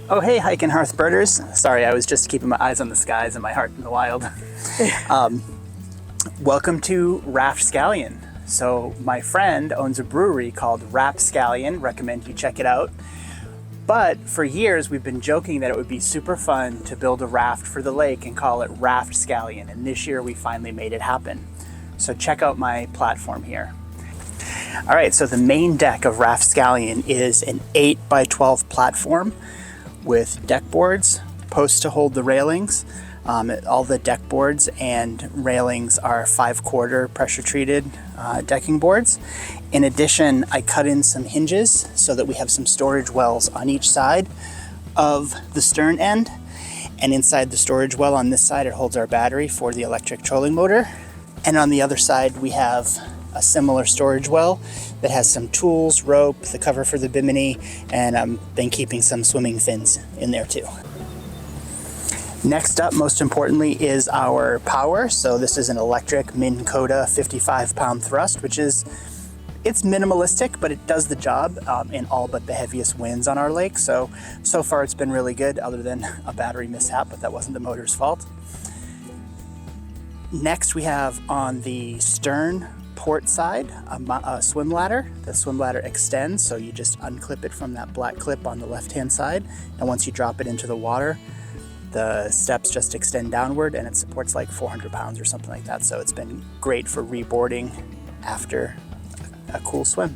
Oh, hey, hike and hearth birders. Sorry, I was just keeping my eyes on the skies and my heart in the wild. Welcome to Raft Scallion. So my friend owns a brewery called Raft Scallion. Recommend you check it out. But for years, we've been joking that it would be super fun to build a raft for the lake and call it Raft Scallion. And this year we finally made it happen. So check out my platform here. All right, so the main deck of Raft Scallion is an 8x12 platform with deck boards, posts to hold the railings. All the deck boards and railings are 5/4 pressure treated decking boards. In addition, I cut in some hinges so that we have some storage wells on each side of the stern end. And inside the storage well on this side, it holds our battery for the electric trolling motor. And on the other side, we have a similar storage well that has some tools, rope, the cover for the bimini, and I've been keeping some swimming fins in there too. Next up, most importantly, is our power. So this is an electric Minn Kota 55-pound thrust, it's minimalistic, but it does the job in all but the heaviest winds on our lake. So far it's been really good, other than a battery mishap, but that wasn't the motor's fault. Next, we have on the stern port side a swim ladder. The swim ladder extends, so you just unclip it from that black clip on the left-hand side, and once you drop it into the water, the steps just extend downward, and it supports like 400 pounds or something like that. So it's been great for reboarding after a cool swim.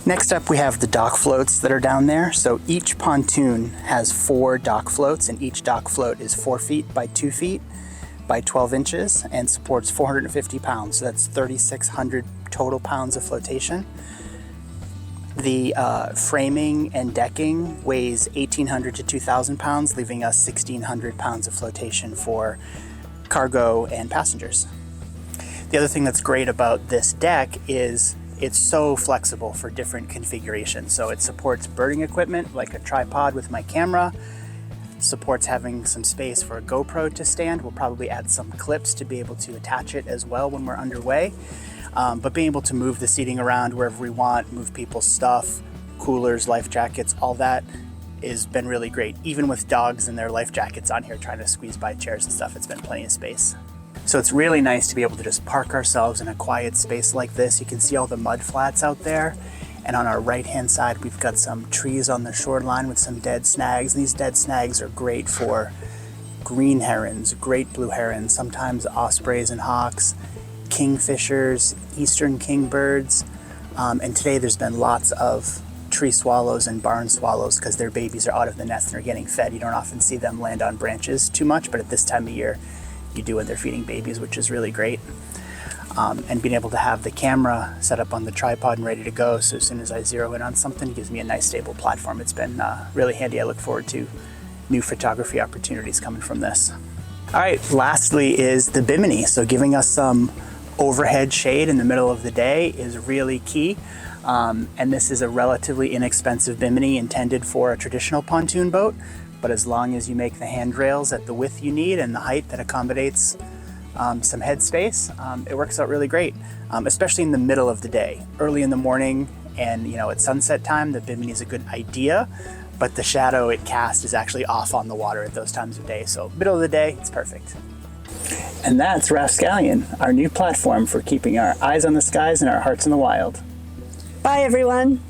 Next up, we have the dock floats that are down there. So each pontoon has 4 dock floats, and each dock float is 4 feet by 2 feet by 12 inches and supports 450 pounds. So that's 3,600 total pounds of flotation. The framing and decking weighs 1,800 to 2,000 pounds, leaving us 1,600 pounds of flotation for cargo and passengers. The other thing that's great about this deck is it's so flexible for different configurations. So it supports birding equipment like a tripod with my camera, supports having some space for a GoPro to stand. We'll probably add some clips to be able to attach it as well when we're underway. But being able to move the seating around wherever we want, move people's stuff, coolers, life jackets, all that has been really great. Even with dogs and their life jackets on here trying to squeeze by chairs and stuff, it's been plenty of space. So it's really nice to be able to just park ourselves in a quiet space like this. You can see all the mud flats out there. And on our right-hand side, we've got some trees on the shoreline with some dead snags. These dead snags are great for green herons, great blue herons, sometimes ospreys and hawks, kingfishers, eastern kingbirds. And today there's been lots of tree swallows and barn swallows because their babies are out of the nest and are getting fed. You don't often see them land on branches too much, but at this time of year, you do when they're feeding babies, which is really great. And being able to have the camera set up on the tripod and ready to go, so as soon as I zero in on something, it gives me a nice stable platform. It's been really handy. I look forward to new photography opportunities coming from this. All right, lastly is the bimini. So giving us some overhead shade in the middle of the day is really key. And this is a relatively inexpensive bimini intended for a traditional pontoon boat, but as long as you make the handrails at the width you need and the height that accommodates some headspace, it works out really great, especially in the middle of the day. Early in the morning and at sunset time, the bimini is a good idea, but the shadow it casts is actually off on the water at those times of day. So middle of the day, it's perfect. And that's Raft Scallion, our new platform for keeping our eyes on the skies and our hearts in the wild. Bye, everyone.